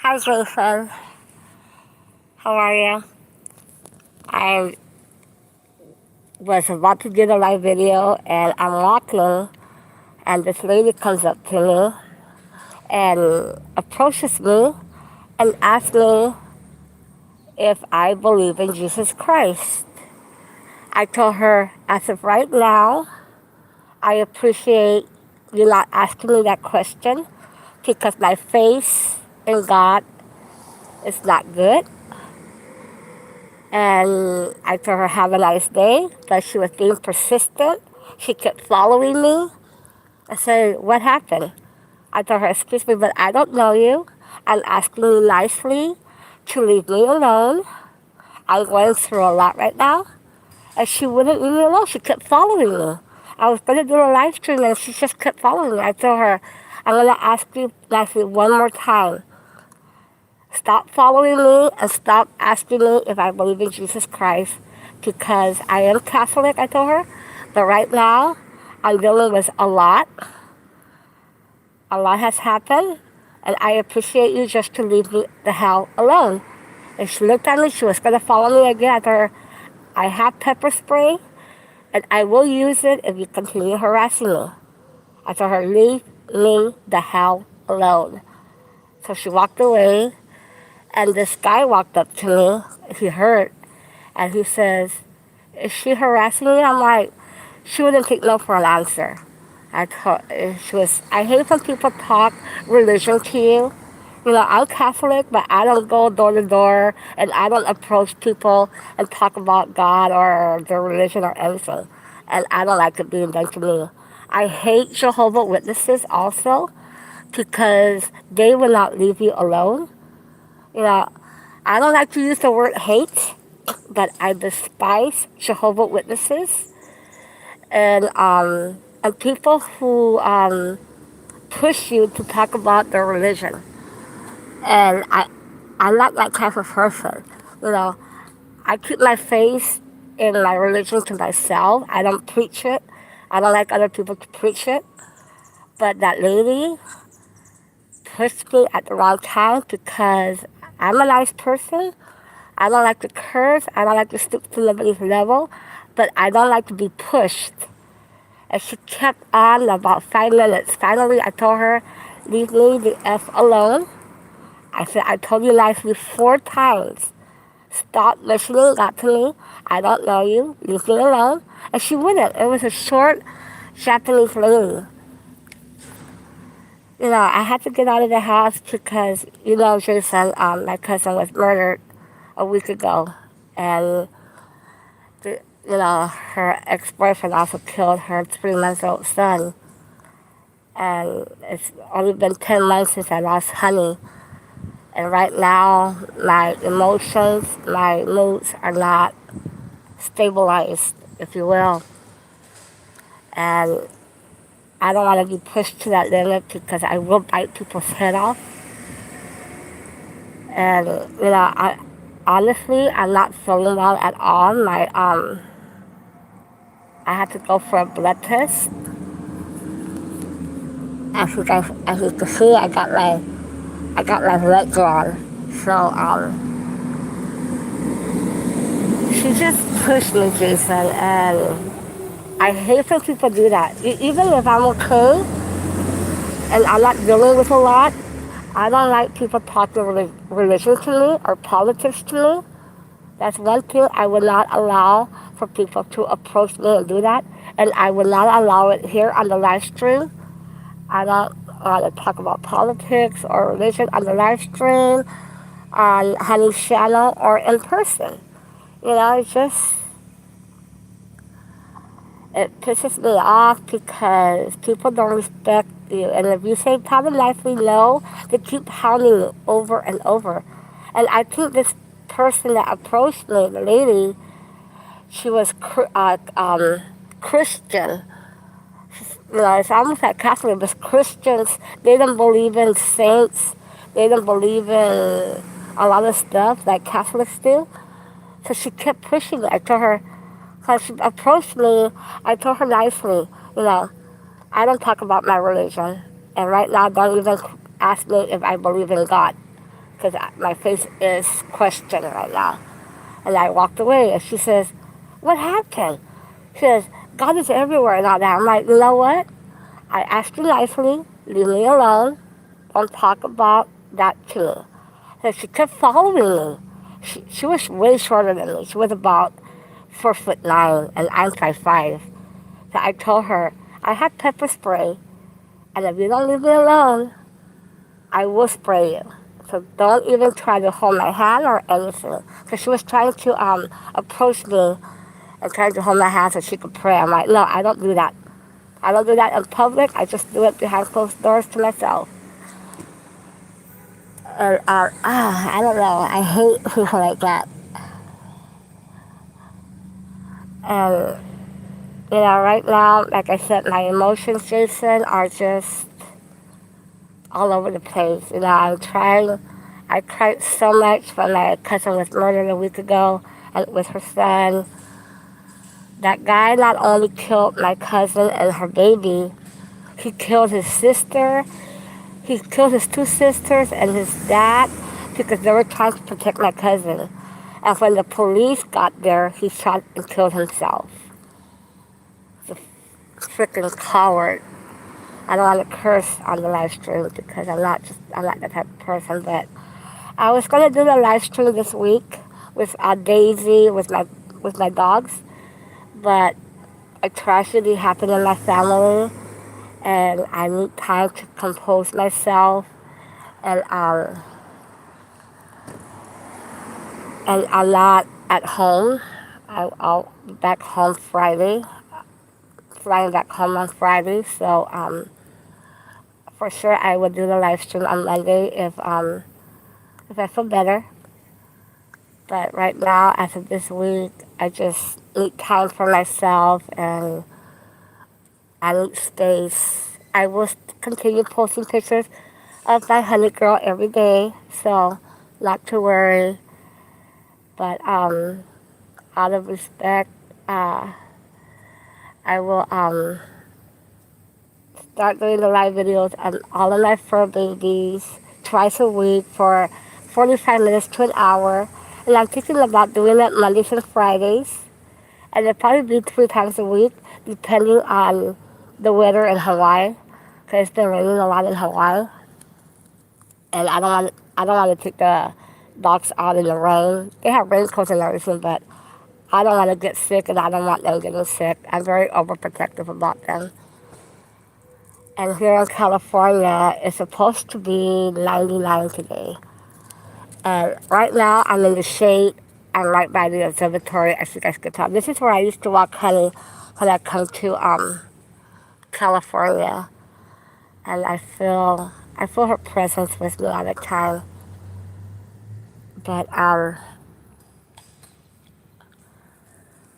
Hi, Jason. How are you? I was about to do the live video, and I'm walking, and this lady comes up to me and approaches me and asks me if I believe in Jesus Christ. I told her, as of right now, I appreciate you not asking me that question because my faith in God is not good. And I told her, have a nice day, but she was being persistent. She kept following me. I said, what happened? I told her, excuse me, but I don't know you. I'm asking you nicely to leave me alone. I'm going through a lot right now. And she wouldn't leave me alone. She kept following me. I was going to do a live stream, and she just kept following me. I told her, I'm going to ask you nicely one more time. Stop following me and stop asking me if I believe in Jesus Christ because I am Catholic, I told her. But right now, I'm dealing with a lot. A lot has happened, and I appreciate you just to leave me the hell alone. And she looked at me, she was going to follow me again. I told her, I have pepper spray, and I will use it if you continue harassing me. I told her, leave me the hell alone. So she walked away. And this guy walked up to me, he heard, and he says, is she harassing me? I'm like, she wouldn't take no for an answer. I hate when people talk religion to you. You know, I'm Catholic, but I don't go door to door, and I don't approach people and talk about God or their religion or anything. And I don't like it being done to me. I hate Jehovah's Witnesses also because they will not leave you alone. You know, I don't like to use the word hate, but I despise Jehovah's Witnesses and people who push you to talk about their religion. And I'm not that type of person. You know, I keep my faith in my religion to myself. I don't preach it. I don't like other people to preach it. But that lady pushed me at the wrong time because I'm a nice person. I don't like to curse. I don't like to stoop to nobody's level. But I don't like to be pushed. And she kept on about 5 minutes. Finally, I told her, leave me the F alone. I said, I told you nicely 4 times. Stop listening, not to me. I don't know you. Leave me alone. And she wouldn't. It was a short Japanese lady. You know, I had to get out of the house because, you know, Jason, my cousin was murdered a week ago. And, you know, her ex-boyfriend also killed her 3-month-old son. And it's only been 10 months since I lost Honey. And right now, my emotions, my moods are not stabilized, if you will. And I don't want to be pushed to that limit because I will bite people's head off. And, you know, honestly, I'm not feeling well at all. I had to go for a blood test. As you can see, I got my blood drawn. So, she just pushed me, Jason, and I hate when people do that. Even if I'm okay and I'm not dealing with a lot, I don't like people talking religion to me or politics to me. That's one thing I would not allow for people to approach me and do that. And I would not allow it here on the live stream. I don't want to talk about politics or religion on the live stream, on Honey's channel, or in person. You know, it pisses me off because people don't respect you. And if you say Papa nicely no, they keep hounding you over and over. And I think this person that approached me, the lady, she was Christian. You know, it's almost like Catholic, but Christians, they don't believe in saints. They don't believe in a lot of stuff like Catholics do. So she kept pushing me. I told her, because she approached me, I told her nicely, you know, I don't talk about my religion. And right now, don't even ask me if I believe in God. because my face is questioned right now. And I walked away, and she says, what happened? She says, God is everywhere and all that. I'm like, you know what? I asked you nicely, leave me alone, don't talk about that to me. So she kept following me. She was way shorter than me. She was about 4'9", and I'm 5'5". So I told her, I have pepper spray, and if you don't leave me alone, I will spray you. So don't even try to hold my hand or anything. Because she was trying to approach me and trying to hold my hand so she could pray. I'm like, no, I don't do that. I don't do that in public. I just do it behind closed doors to myself. And I don't know. I hate people like that. And right now, like I said, my emotions, Jason, are just all over the place. I'm trying. I cried so much when my cousin was murdered a week ago and with her son. That guy not only killed my cousin and her baby, he killed his sister. He killed his two sisters and his dad because they were trying to protect my cousin. And when the police got there, he shot and killed himself. He's a freaking coward. I don't want to curse on the live stream because I'm not that type of person. But I was gonna do the live stream this week with Daisy, with my dogs, but a tragedy happened in my family, and I need time to compose myself, and I'm not at home. I'll be back home Friday, flying back home on Friday. So for sure I will do the live stream on Monday if I feel better. But right now, as of this week, I just need time for myself and I need space. I will continue posting pictures of my honey girl every day, so not to worry. But out of respect, I will start doing the live videos on all of my fur babies twice a week for 45 minutes to an hour. And I'm thinking about doing it Mondays and Fridays. And it'll probably be 3 times a week, depending on the weather in Hawaii. Because it's been raining a lot in Hawaii. And I don't want to take the dogs out in the rain. They have raincoats and everything, but I don't want to get sick, and I don't want them getting sick. I'm very overprotective about them. And here in California, it's supposed to be 99 today. And right now, I'm in the shade. I'm right by the observatory, as you guys can tell. This is where I used to walk honey when I come to California. And I feel her presence with me all the time. But I'm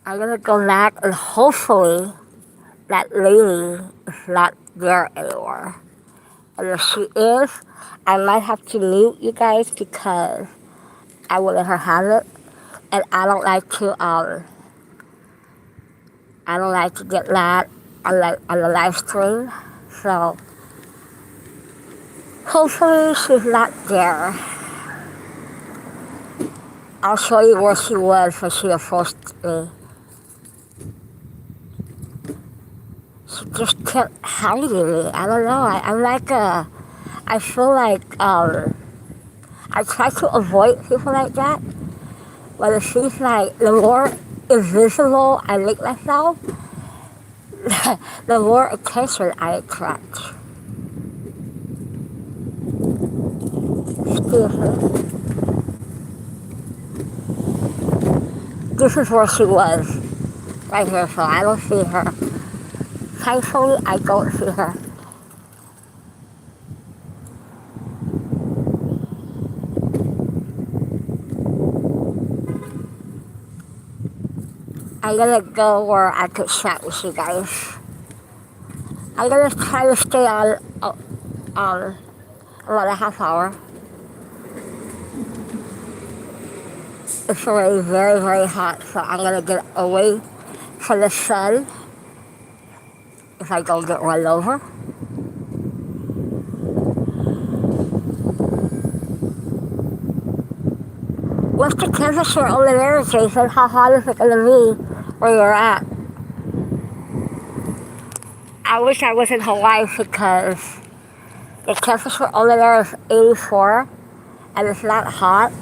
gonna go back, and hopefully that lady is not there anymore. And if she is, I might have to mute you guys because I will let her have it. And I don't like to get mad on the live stream. So hopefully she's not there. I'll show you where she was when she approached me. She just kept hiding me. I don't know. I feel like I try to avoid people like that. But it seems like the more invisible I make myself, the more attention I attract. Excuse me. This is where she was, right here, so I don't see her. Thankfully, I don't see her. I'm gonna go where I could chat with you guys. I'm gonna try to stay on about a half hour. It's already very, very hot, so I'm gonna get away from the sun if I don't get run over. What's the temperature over there, Jason? How hot is it going to be where you're at? I wish I was in Hawaii because the temperature over there is 84 and it's not hot.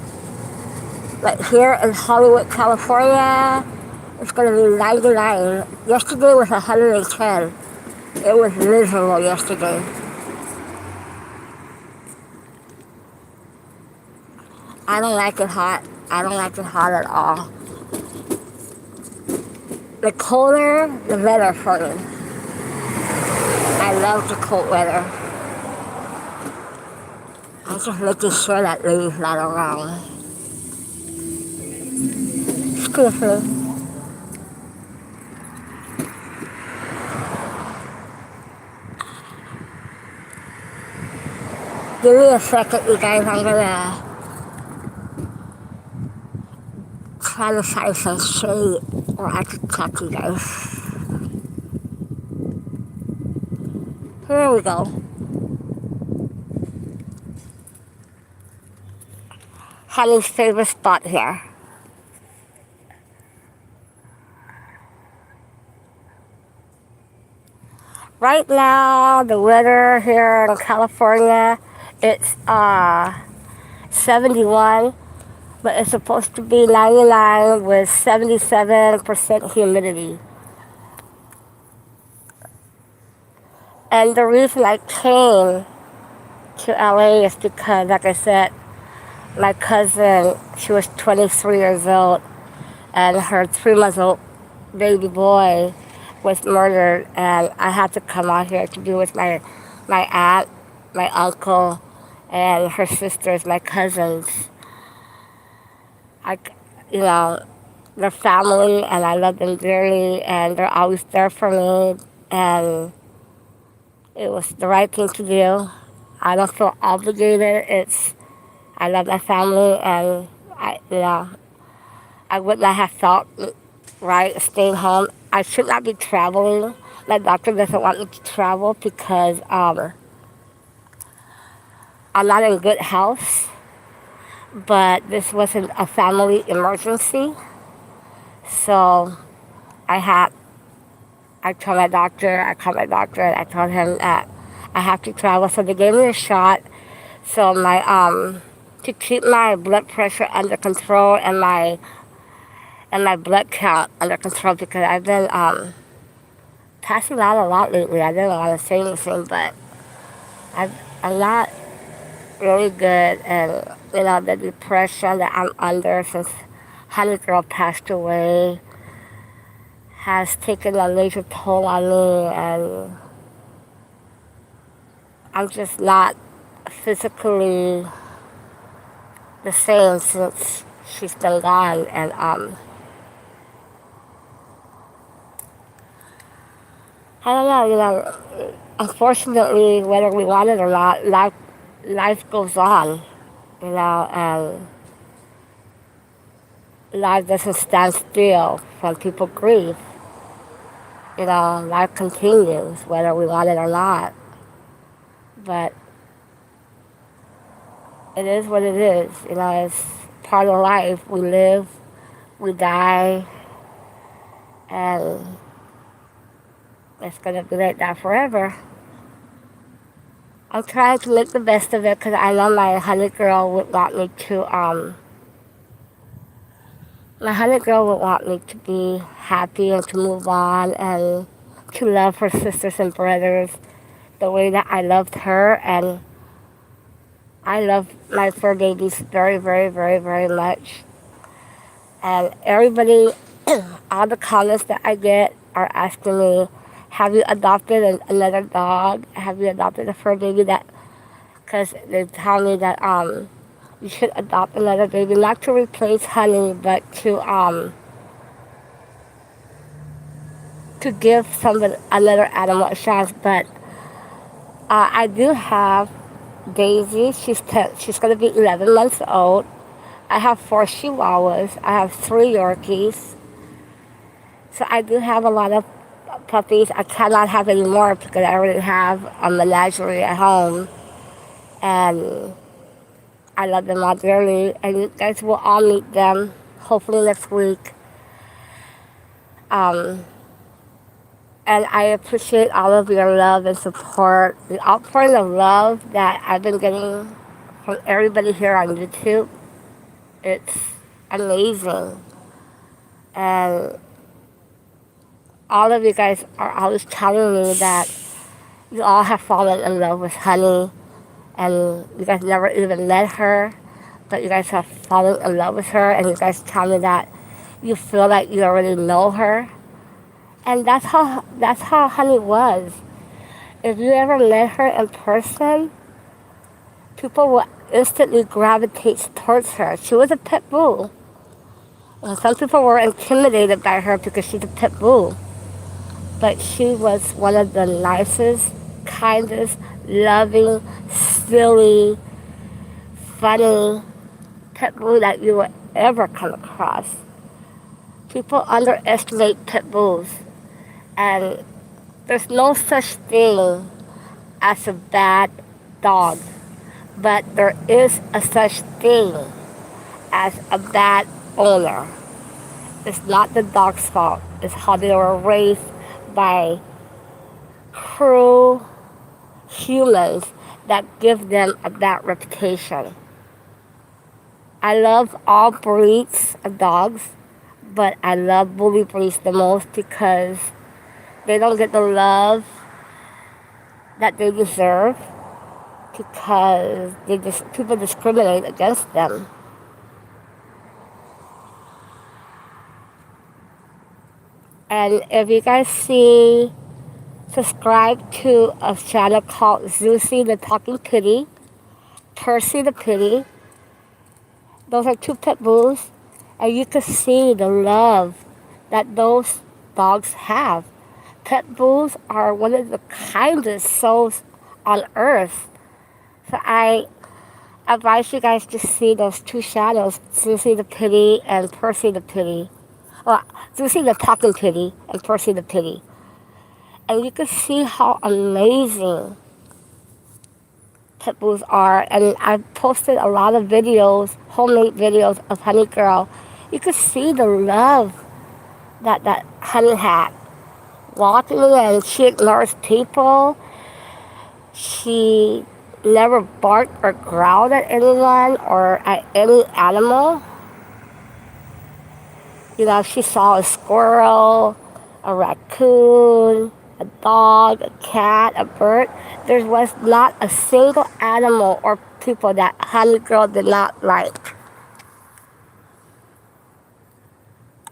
But here in Hollywood, California, it's going to be 99. Yesterday was 110. It was miserable yesterday. I don't like it hot. I don't like it hot at all. The colder, the better for me. I love the cold weather. I'm just making sure that lady's not around. Excuse me. Give me a second, you guys. I'm gonna try to find some shade or I could talk to you guys. Here we go. Honey's favorite spot here. Right now, the weather here in California, it's 71, but it's supposed to be 99 with 77% humidity. And the reason I came to LA is because, like I said, my cousin, she was 23 years old, and her 3-month-old baby boy was murdered, and I had to come out here to be with my aunt, my uncle, and her sisters, my cousins. I, you know, they're family, and I love them dearly, and they're always there for me, and it was the right thing to do. I don't feel obligated. I love my family, and I would not have felt right staying home. I should not be traveling. My doctor doesn't want me to travel because I'm not in good health. But this wasn't a family emergency, so I told my doctor, and I told him that I have to travel. So they gave me a shot. So to keep my blood pressure under control and my blood count under control, because I've been passing out a lot lately. I didn't want to say anything, but I'm not really good, and the depression that I'm under since Honey Girl passed away has taken a major toll on me, and I'm just not physically the same since she's been gone, and I don't know, unfortunately, whether we want it or not, life goes on, and life doesn't stand still when people grieve. Life continues, whether we want it or not. But it is what it is, it's part of life. We live, we die, and it's going to be like that forever. I'm trying to make the best of it because I know my honey girl would want me to, be happy and to move on and to love her sisters and brothers the way that I loved her. And I love my fur babies very, very, very, very much. And everybody, all the comments that I get are asking me, have you adopted another dog? Have you adopted a fur baby? Because they tell me that you should adopt another baby, not to replace Honey, but to give another animal a chance. But I do have Daisy. She's going to be 11 months old. I have 4 Chihuahuas. I have 3 Yorkies. So I do have a lot of puppies. I cannot have any more because I already have a menagerie at home. And I love them all dearly, and you guys will all meet them hopefully next week. Um, and I appreciate all of your love and support, the outpouring of love that I've been getting from everybody here on YouTube. It's amazing. And all of you guys are always telling me that you all have fallen in love with Honey, and you guys never even met her, but you guys have fallen in love with her, and you guys tell me that you feel like you already know her. And that's how Honey was. If you ever met her in person, people will instantly gravitate towards her. She was a pit bull. And some people were intimidated by her because she's a pit bull. But she was one of the nicest, kindest, loving, silly, funny pit bull that you will ever come across. People underestimate pit bulls, and there's no such thing as a bad dog, but there is a such thing as a bad owner. It's not the dog's fault. It's how they were raised by cruel humans that give them a bad reputation. I love all breeds of dogs, but I love bully breeds the most because they don't get the love that they deserve because people discriminate against them. And if you guys subscribe to a channel called Zuzi the Talking Pitty, Percy the Pitty. Those are two pit bulls, and you can see the love that those dogs have. Pit bulls are one of the kindest souls on earth. So I advise you guys to see those two channels, Zuzi the Pitty and Percy the Pitty. Well, Zuzi the Talking Pitty and Percy the Pitty. And you can see how amazing pit bulls are. And I've posted a lot of videos, homemade videos of Honey Girl. You can see the love that Honey had. Walking and she ignores people. She never barked or growled at anyone or at any animal. You know, she saw a squirrel, a raccoon, a dog, a cat, a bird. There was not a single animal or people that Honey Girl did not like.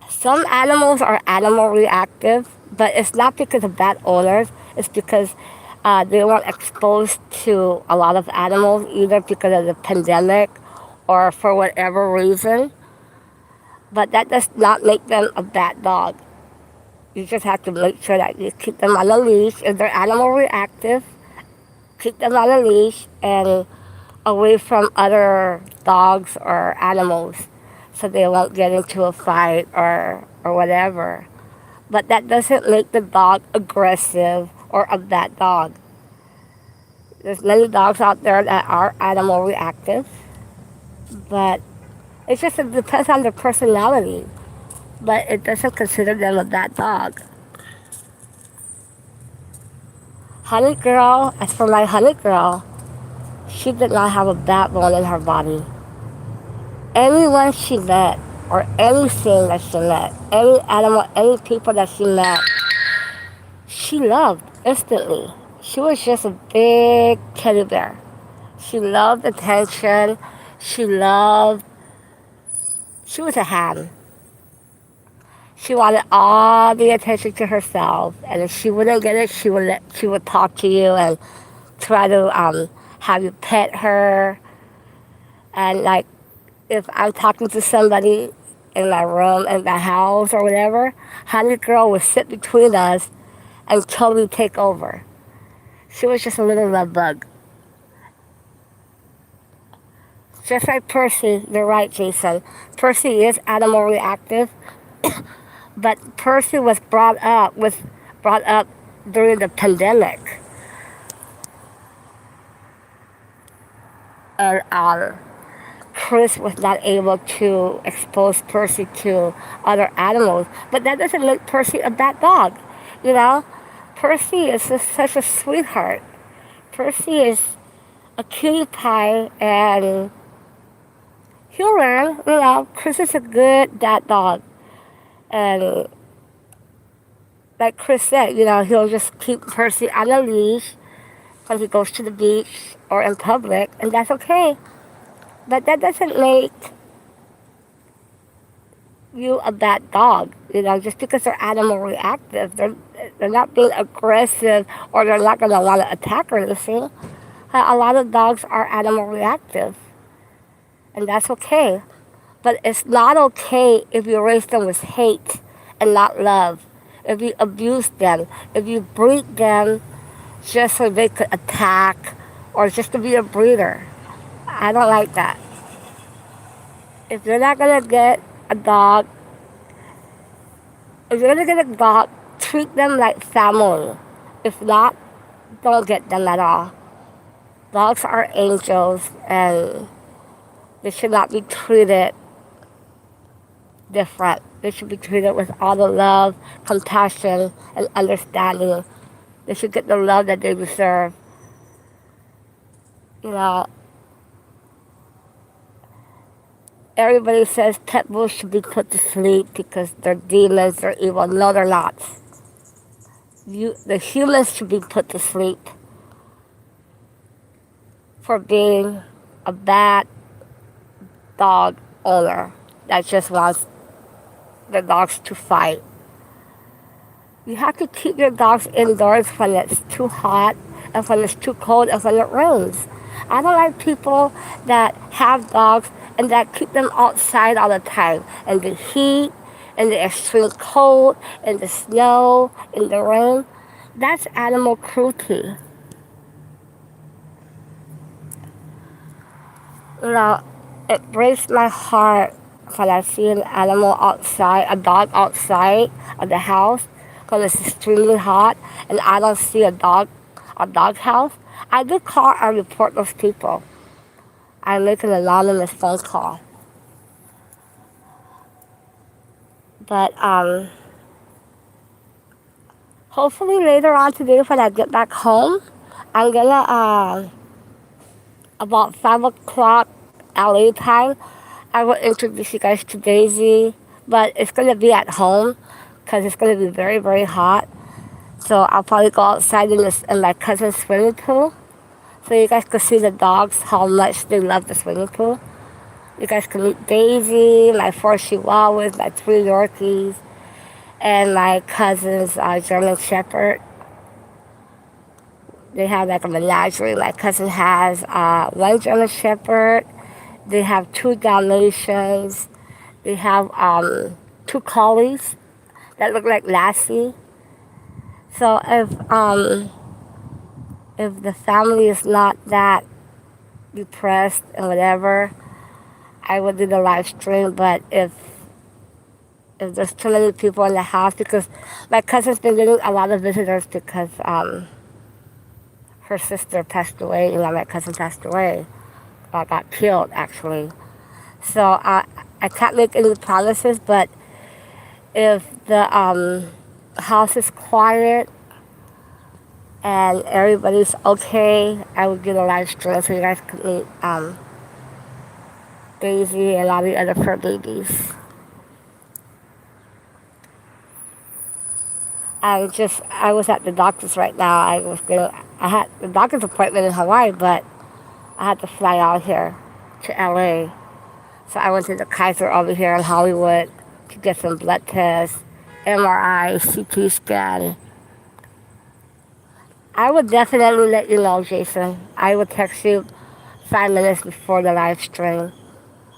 Some animals are animal reactive, but it's not because of bad owners. It's because they weren't exposed to a lot of animals, either because of the pandemic or for whatever reason. But that does not make them a bad dog. You just have to make sure that you keep them on a leash. If they're animal reactive, keep them on a leash and away from other dogs or animals so they won't get into a fight or whatever. But that doesn't make the dog aggressive or a bad dog. There's many dogs out there that are animal reactive, but it depends on their personality. But it doesn't consider them a bad dog. Honey Girl, as for my Honey Girl, she did not have a backbone in her body. Anyone she met, or anything that she met, any animal, any people that she met, she loved instantly. She was just a big teddy bear. She loved attention. She was a ham. She wanted all the attention to herself, and if she wouldn't get it, she would talk to you and try to have you pet her. And like, if I'm talking to somebody in my room, in the house or whatever, Honey Girl would sit between us and totally take over. She was just a little love bug. Just like Percy, you're right, Jason. Percy is animal reactive. But Percy was brought up during the pandemic. And Chris was not able to expose Percy to other animals. But that doesn't make Percy a bad dog, you know? Percy is just such a sweetheart. Percy is a cutie pie, and he'll learn, Chris is a good dad dog. And like Chris said, he'll just keep Percy on a leash when he goes to the beach or in public, and that's okay. But that doesn't make you a bad dog, just because they're animal reactive. They're not being aggressive, or they're not going to want to attack or anything. A lot of dogs are animal reactive, and that's okay. But it's not okay if you raise them with hate and not love. If you abuse them, if you breed them just so they could attack or just to be a breeder. I don't like that. If you're not going to get a dog, if you're going to get a dog, treat them like family. If not, don't get them at all. Dogs are angels, and they should not be treated different. They should be treated with all the love, compassion, and understanding. They should get the love that they deserve. Everybody says pet bulls should be put to sleep because they're demons, they're evil. No, they're not. The humans should be put to sleep for being a bad dog owner that just wants the dogs to fight. You have to keep your dogs indoors when it's too hot, and when it's too cold, and when it rains. I don't like people that have dogs and that keep them outside all the time, in the heat, in the extreme cold, in the snow, in the rain. That's animal cruelty. It breaks my heart when I see an animal outside, a dog outside of the house, when it's extremely hot, and I don't see a dog house. I do call and report those people. I make an anonymous phone call. But hopefully later on today when I get back home, I'm gonna, about 5 o'clock LA time, I will introduce you guys to Daisy, but it's gonna be at home because it's gonna be very, very hot. So I'll probably go outside in my cousin's swimming pool, so you guys can see the dogs, how much they love the swimming pool. You guys can meet Daisy, my 4 Chihuahuas, my 3 Yorkies, and my cousin's German Shepherd. They have like a menagerie. My cousin has 1 German Shepherd. They have 2 Dalmatians. They have 2 collies that look like Lassie. So if the family is not that depressed and whatever, I would do the live stream. But if there's too many people in the house, because my cousin's been getting a lot of visitors because her sister passed away. My cousin passed away. Got killed, actually. So I can't make any promises, but if the house is quiet and everybody's okay, I would do the live stream so you guys can meet Daisy and all the other fur babies. I was at the doctor's right now. I had the doctor's appointment in Hawaii, but I had to fly out here to LA. So I went to the Kaiser over here in Hollywood to get some blood tests, MRI, CT scan. I would definitely let you know, Jason. I would text you 5 minutes before the live stream.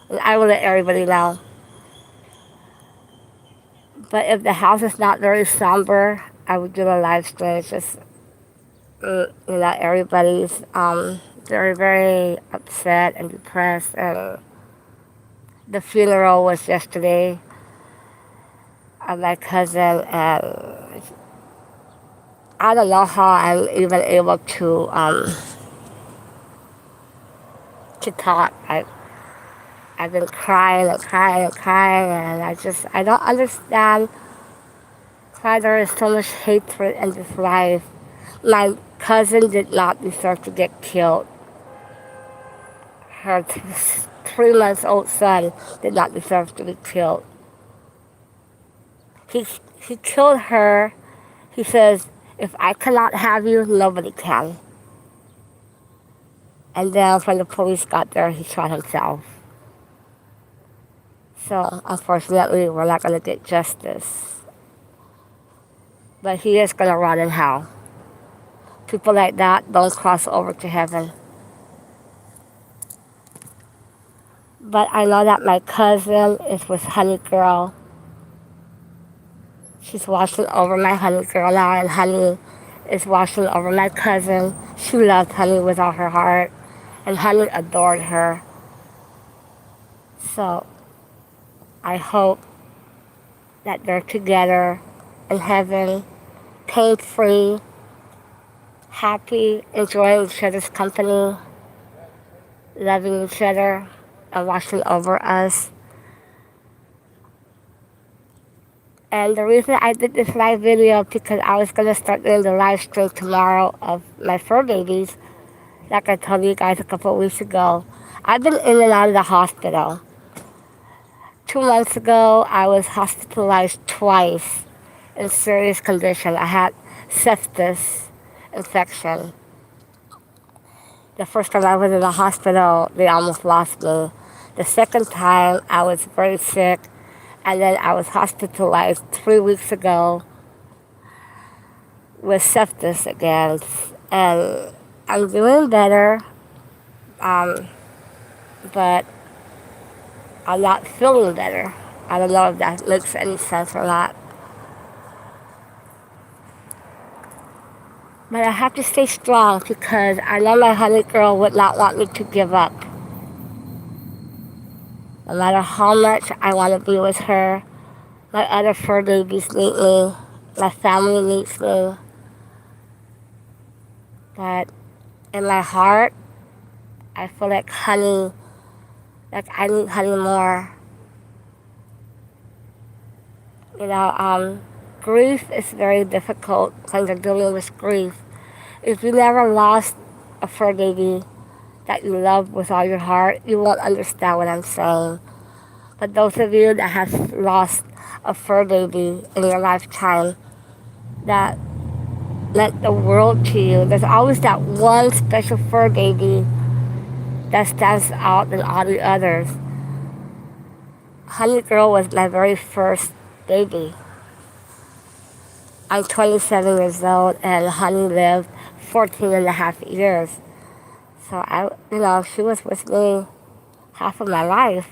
And I will let everybody know. But if the house is not very somber, I would do a live stream. It's just, everybody's very, very upset and depressed. And the funeral was yesterday of my cousin, and I don't know how I'm even able to talk. I've been crying and crying and crying, and I don't understand why there is so much hatred in this life. My cousin did not deserve to get killed. Her 3 months old son did not deserve to be killed. He, he killed her. He says, if I cannot have you, nobody can. And then when the police got there, he shot himself. So unfortunately, we're not going to get justice. But he is going to rot in hell. People like that don't cross over to heaven. But I know that my cousin is with Honey Girl. She's watching over my Honey Girl now, and Honey is watching over my cousin. She loved Honey with all her heart, and Honey adored her. So I hope that they're together in heaven, pain-free, happy, enjoying each other's company, loving each other, and watching over us. And the reason I did this live video because I was going to start doing the live stream tomorrow of my fur babies, like I told you guys a couple of weeks ago. I've been in and out of the hospital. 2 months ago, I was hospitalized twice in serious condition. I had sepsis infection. The first time I was in the hospital, they almost lost me. The second time, I was very sick, and then I was hospitalized 3 weeks ago with sepsis again. And I'm doing better, but I'm not feeling better. I don't know if that makes any sense or not. But I have to stay strong because I know my Honey Girl would not want me to give up. No matter how much I want to be with her, my other fur babies need me. My family needs me. But in my heart, I feel like Honey, like I need Honey more. You know, grief is very difficult when you're dealing with grief. If you never lost a fur baby that you love with all your heart, you won't understand what I'm saying. But those of you that have lost a fur baby in your lifetime that meant the world to you, there's always that one special fur baby that stands out than all the others. Honey Girl was my very first baby. I'm 27 years old, and Honey lived 14 and a half years. So she was with me half of my life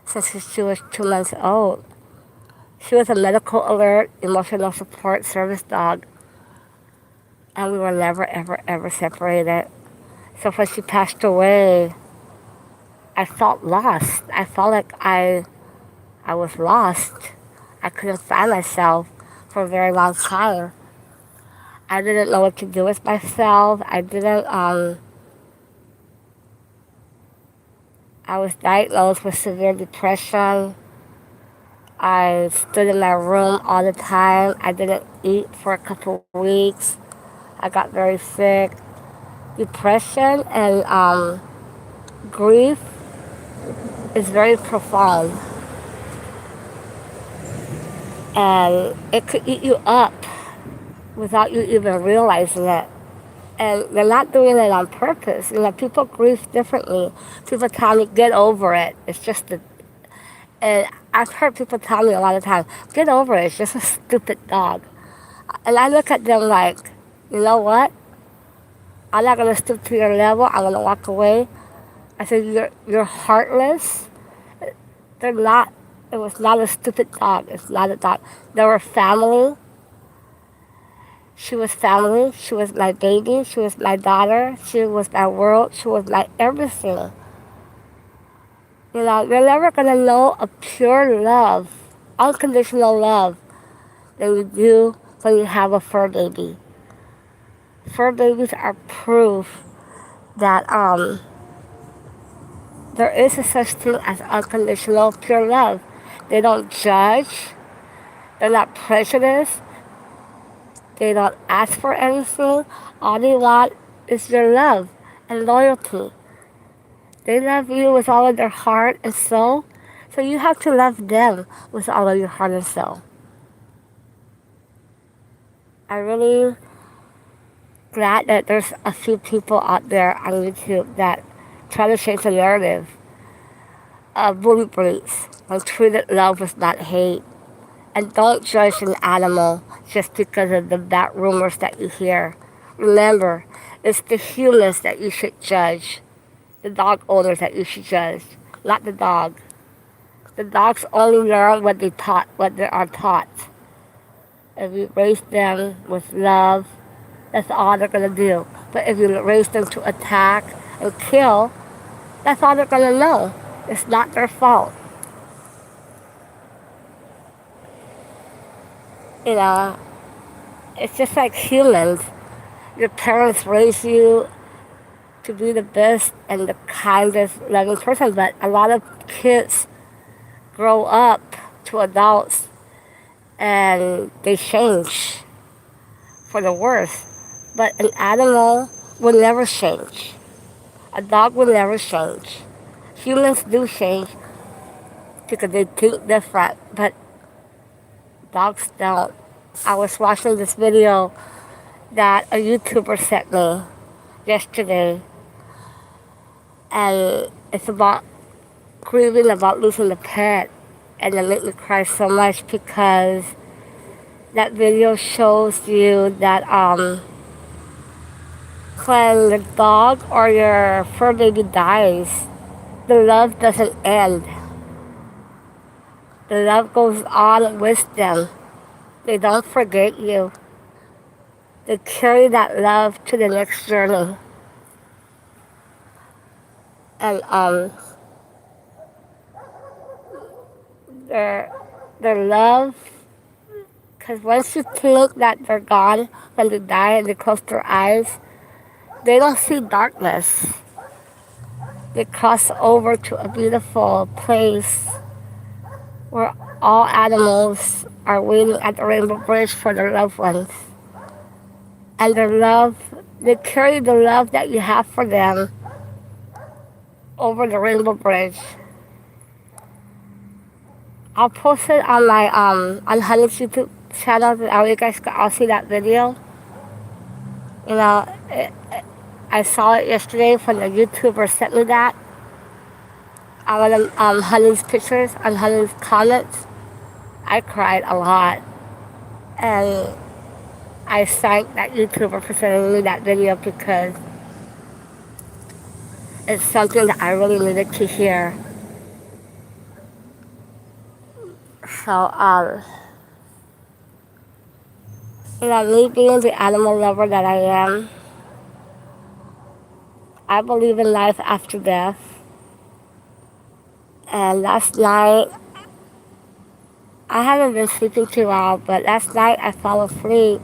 since she was 2 months old. She was a medical alert, emotional support service dog, and we were never, ever, ever separated. So when she passed away, I felt lost. I felt like I was lost. I couldn't find myself for a very long time. I didn't know what to do with myself. I was diagnosed with severe depression. I stood in my room all the time. I didn't eat for a couple of weeks. I got very sick. Depression and grief is very profound. And it could eat you up without you even realizing it. And they're not doing it on purpose. People grieve differently. People tell me, get over it. It's just and I've heard people tell me a lot of times, get over it. It's just a stupid dog. And I look at them like, you know what? I'm not going to stoop to your level. I'm going to walk away. I said, you're heartless. They're not. It was not a stupid dog. It's not a dog. They were family. She was family. She was my baby. She was my daughter. She was my world. She was my everything. You're never going to know a pure love, unconditional love, than you do when you have a fur baby. Fur babies are proof that they're there is a such thing as unconditional pure love. They don't judge. They're not prejudiced. They don't ask for anything. All they want is your love and loyalty. They love you with all of their heart and soul. So you have to love them with all of your heart and soul. I really glad that there's a few people out there on YouTube that try to change the narrative of bully breeds and treat it love with not hate. And don't judge an animal just because of the bad rumors that you hear. Remember, it's the humans that you should judge. The dog owners that you should judge, not the dog. The dogs only learn what they are taught. If you raise them with love, that's all they're gonna do. But if you raise them to attack and kill, that's all they're gonna know. It's not their fault. You know, it's just like humans. Your parents raise you to be the best and the kindest, loving person, but a lot of kids grow up to adults and they change for the worse. But an animal will never change. A dog will never change. Humans do change because they think different, but dogs don't. I was watching this video that a YouTuber sent me yesterday, and it's about grieving about losing a pet, and it made me cry so much because that video shows you that when the dog or your fur baby dies, the love doesn't end. The love goes on with them. They don't forget you. They carry that love to the next journey. And their love, because once you think that they're gone, when they die and they close their eyes, they don't see darkness. They cross over to a beautiful place where all animals are waiting at the Rainbow Bridge for their loved ones. And their love, they carry the love that you have for them over the Rainbow Bridge. I'll post it on my on Honey's YouTube channel. You guys can all see that video. You know, I saw it yesterday when the YouTuber sent me that. I went on Honey's pictures, on Honey's comments. I cried a lot. And I thank that YouTuber for sending me that video because it's something that I really needed to hear. So, me being the animal lover that I am, I believe in life after death. And last night, I haven't been sleeping too well, but last night I fell asleep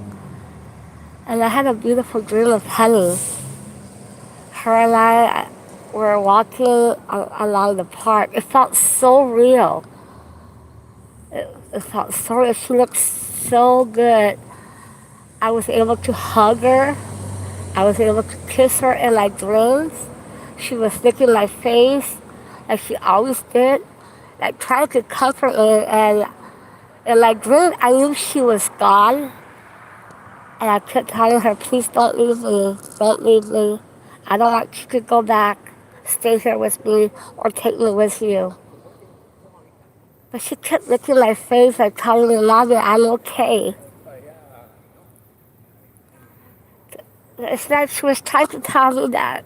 and I had a beautiful dream of Honey. Her and I were walking along the park. It felt so real. It felt so real. She looked so good. I was able to hug her. I was able to kiss her in my dreams. She was licking my face like she always did, like trying to comfort me. And in my dream, I knew she was gone. And I kept telling her, please don't leave me. Don't leave me. I don't want you to go back. Stay here with me or take me with you. But she kept licking my face like telling me, Mommy, I'm okay. It's like she was trying to tell me that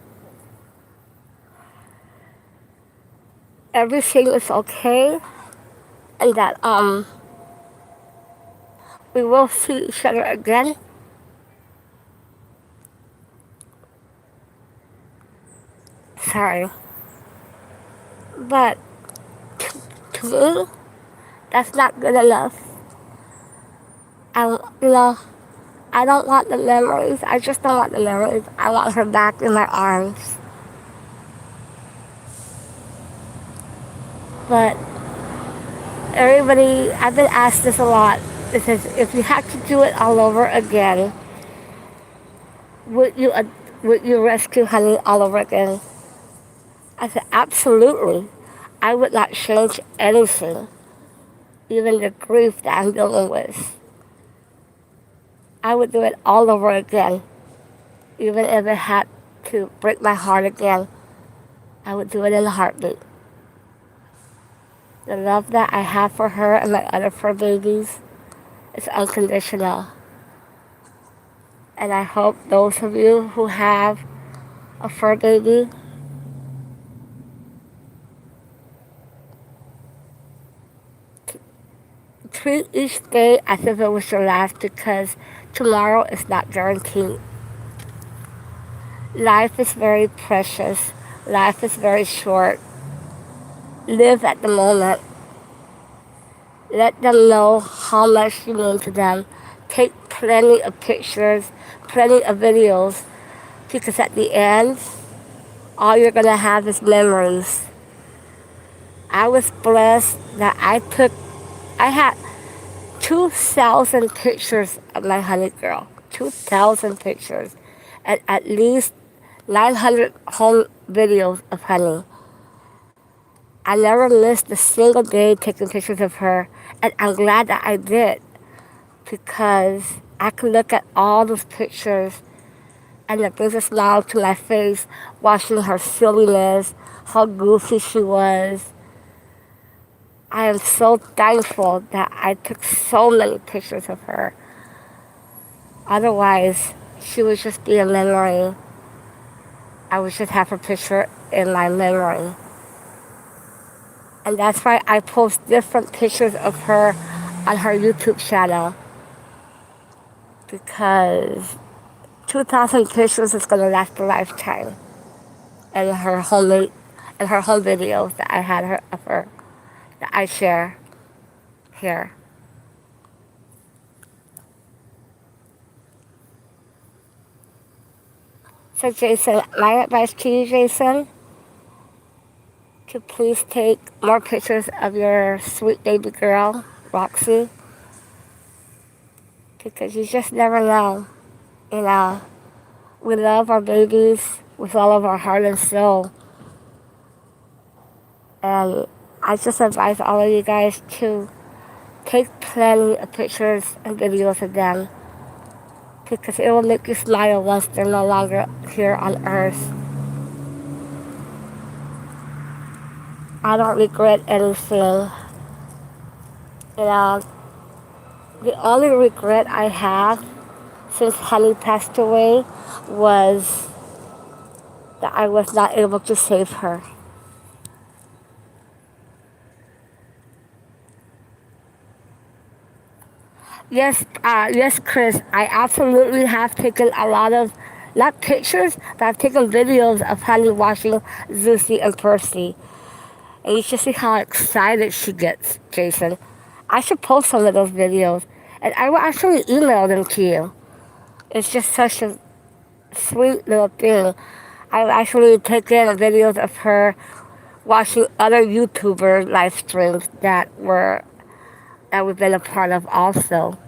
everything is okay and that we will see each other again. Sorry. But to me, that's not good enough. I don't want the memories. I just don't want the memories. I want her back in my arms. But everybody, I've been asked this a lot. It says, if you had to do it all over again, would you uh, would you rescue Honey all over again? I said, absolutely. I would not change anything, even the grief that I'm dealing with. I would do it all over again, even if it had to break my heart again. I would do it in a heartbeat. The love that I have for her and my other fur babies is unconditional. And I hope those of you who have a fur baby treat each day as if it was your last, because tomorrow is not guaranteed. Life is very precious. Life is very short. Live at the moment. Let them know how much you mean to them. Take plenty of pictures, plenty of videos, because at the end, all you're going to have is memories. I was blessed that I had 2,000 pictures of my honey girl. 2,000 pictures. And at least 900 home videos of honey. I never missed a single day taking pictures of her, and I'm glad that I did, because I could look at all those pictures and it brings a smile to my face watching her silliness, how goofy she was. I am so thankful that I took so many pictures of her. Otherwise, she would just be a memory. I would just have her picture in my memory. And that's why I post different pictures of her on her YouTube channel. Because 2,000 pictures is going to last a lifetime. And her home videos that I had her of her that I share here. So Jason, my advice to you, Jason, to please take more pictures of your sweet baby girl, Roxy, because you just never know. You know, we love our babies with all of our heart and soul. And I just advise all of you guys to take plenty of pictures and videos of them, because it will make you smile once they're no longer here on earth. I don't regret anything. You know, the only regret I have since Honey passed away was that I was not able to save her. Yes, Chris. I absolutely have taken a lot of, not pictures, but I've taken videos of Honey watching Zuzi and Percy. And you should see how excited she gets, Jason. I should post some of those videos, and I will actually email them to you. It's just such a sweet little thing. I've actually taken videos of her watching other YouTuber live streams that we've been a part of also.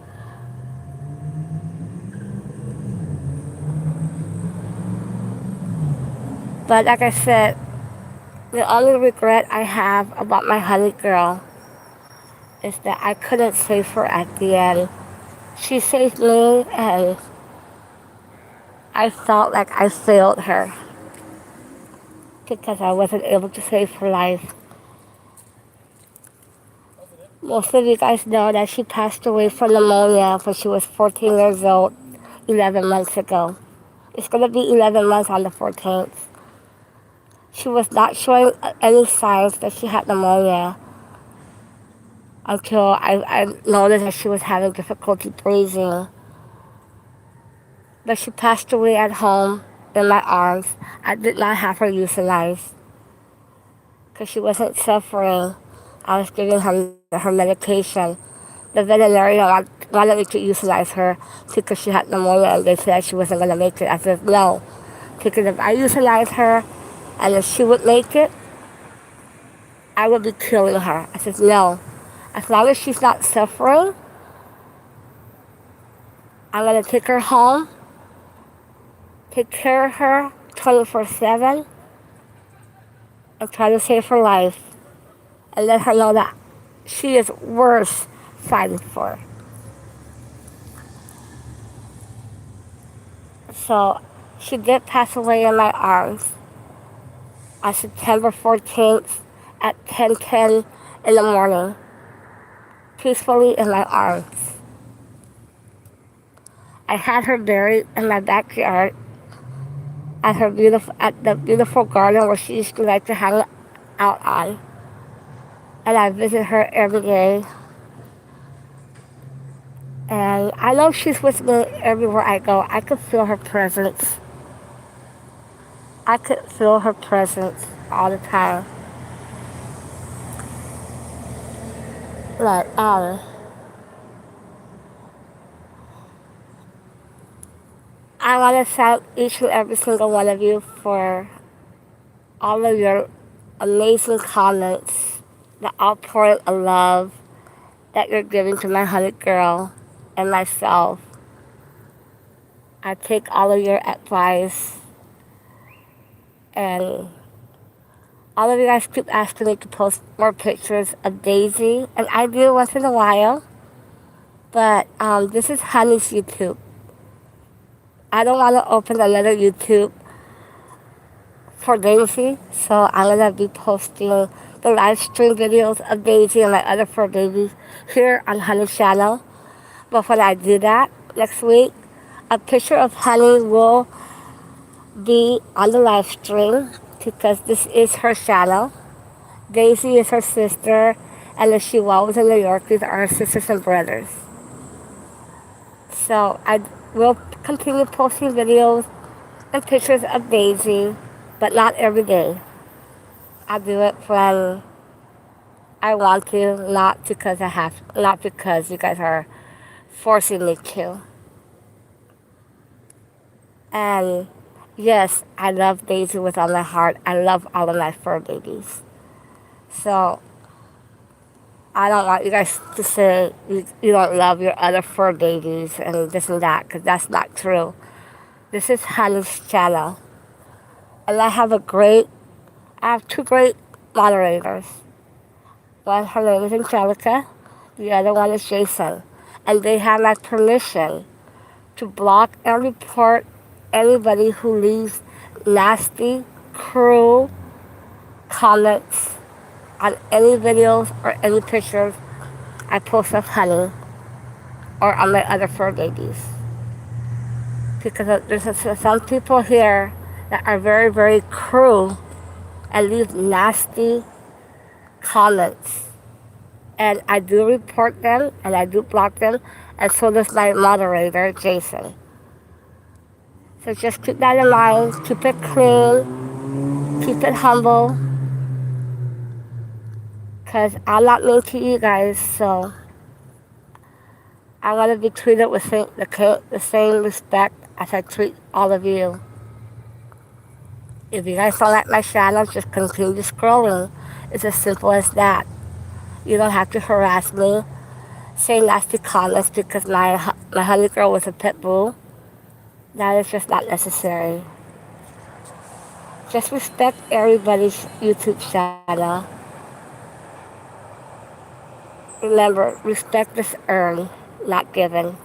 But like I said, the only regret I have about my honey girl is that I couldn't save her at the end. She saved me, and I felt like I failed her because I wasn't able to save her life. Most of you guys know that she passed away from pneumonia when she was 14 years old, 11 months ago. It's going to be 11 months on the 14th. She was not showing any signs that she had pneumonia until I noticed that she was having difficulty breathing. But she passed away at home in my arms. I did not have her euthanized because she wasn't suffering. I was giving her medication. The veterinarian wanted me to euthanize her because she had pneumonia, and they said she wasn't going to make it. I said no, because if I euthanize her and if she would make it, I would be killing her. I said, no. As long as she's not suffering, I'm going to take her home, take care of her 24/7, and try to save her life and let her know that she is worth fighting for. So she did pass away in my arms on September 14th at 10:10 in the morning, peacefully in my arms. I had her buried in my backyard at the beautiful garden where she used to like to hang out on. And I visit her every day. And I know she's with me everywhere I go. I could feel her presence. I could feel her presence all the time. Like, I want to thank each and every single one of you for all of your amazing comments, the outpouring of love that you're giving to my honey girl and myself. I take all of your advice, and all of you guys keep asking me to post more pictures of Daisy, and I do once in a while, but this is Honey's YouTube. I don't want to open another YouTube for Daisy, so I'm going to be posting the live stream videos of Daisy and my other fur babies here on Honey's channel. But when I do that next week, a picture of Honey will be on the live stream because this is her channel. Daisy is her sister, and the Chihuahuas in New York, these are her sisters and brothers. So I will continue posting videos and pictures of Daisy, but not every day. I do it when I want to, not because I have, not because you guys are forcing me to. And yes, I love Daisy with all my heart. I love all of my fur babies. So I don't want you guys to say you don't love your other fur babies and this and that, because that's not true. This is Honey's channel. And I have two great moderators. One, her name is Angelica. The other one is Jason. And they have my permission to block and report anybody who leaves nasty, cruel comments on any videos or any pictures I post of Honey or on my other fur babies. Because there's some people here that are very, very cruel and leave nasty comments. And I do report them and I do block them, and so does my moderator, Jason. So just keep that in mind, keep it clean, keep it humble, because I'm not mean to you guys, so I want to be treated with the same respect as I treat all of you. If you guys don't like my channel, just continue scrolling. It's as simple as that. You don't have to harass me, say nasty comments because my honey girl was a pit bull. That is just not necessary. Just respect everybody's YouTube channel. Remember, respect is earned, not given.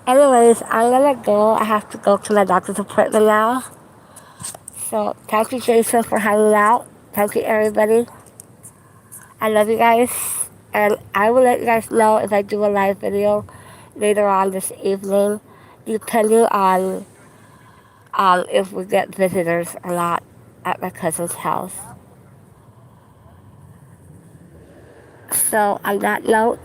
Anyways, I'm gonna go. I have to go to my doctor's appointment now. So, thank you, Jason, for hanging out. Thank you, everybody. I love you guys. And I will let you guys know if I do a live video later on this evening, depending on if we get visitors or not at my cousin's house. So, on that note,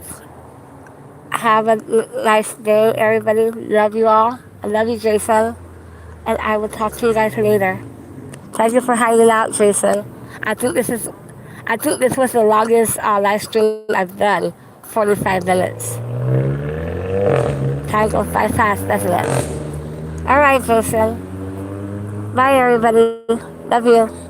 have a nice day, everybody. Love you all. I love you, Jason. And I will talk to you guys later. Thank you for hanging out, Jason. I think this was the longest live stream I've done. 45 minutes. Time goes by fast, doesn't it? All right, Jason. Bye, everybody. Love you.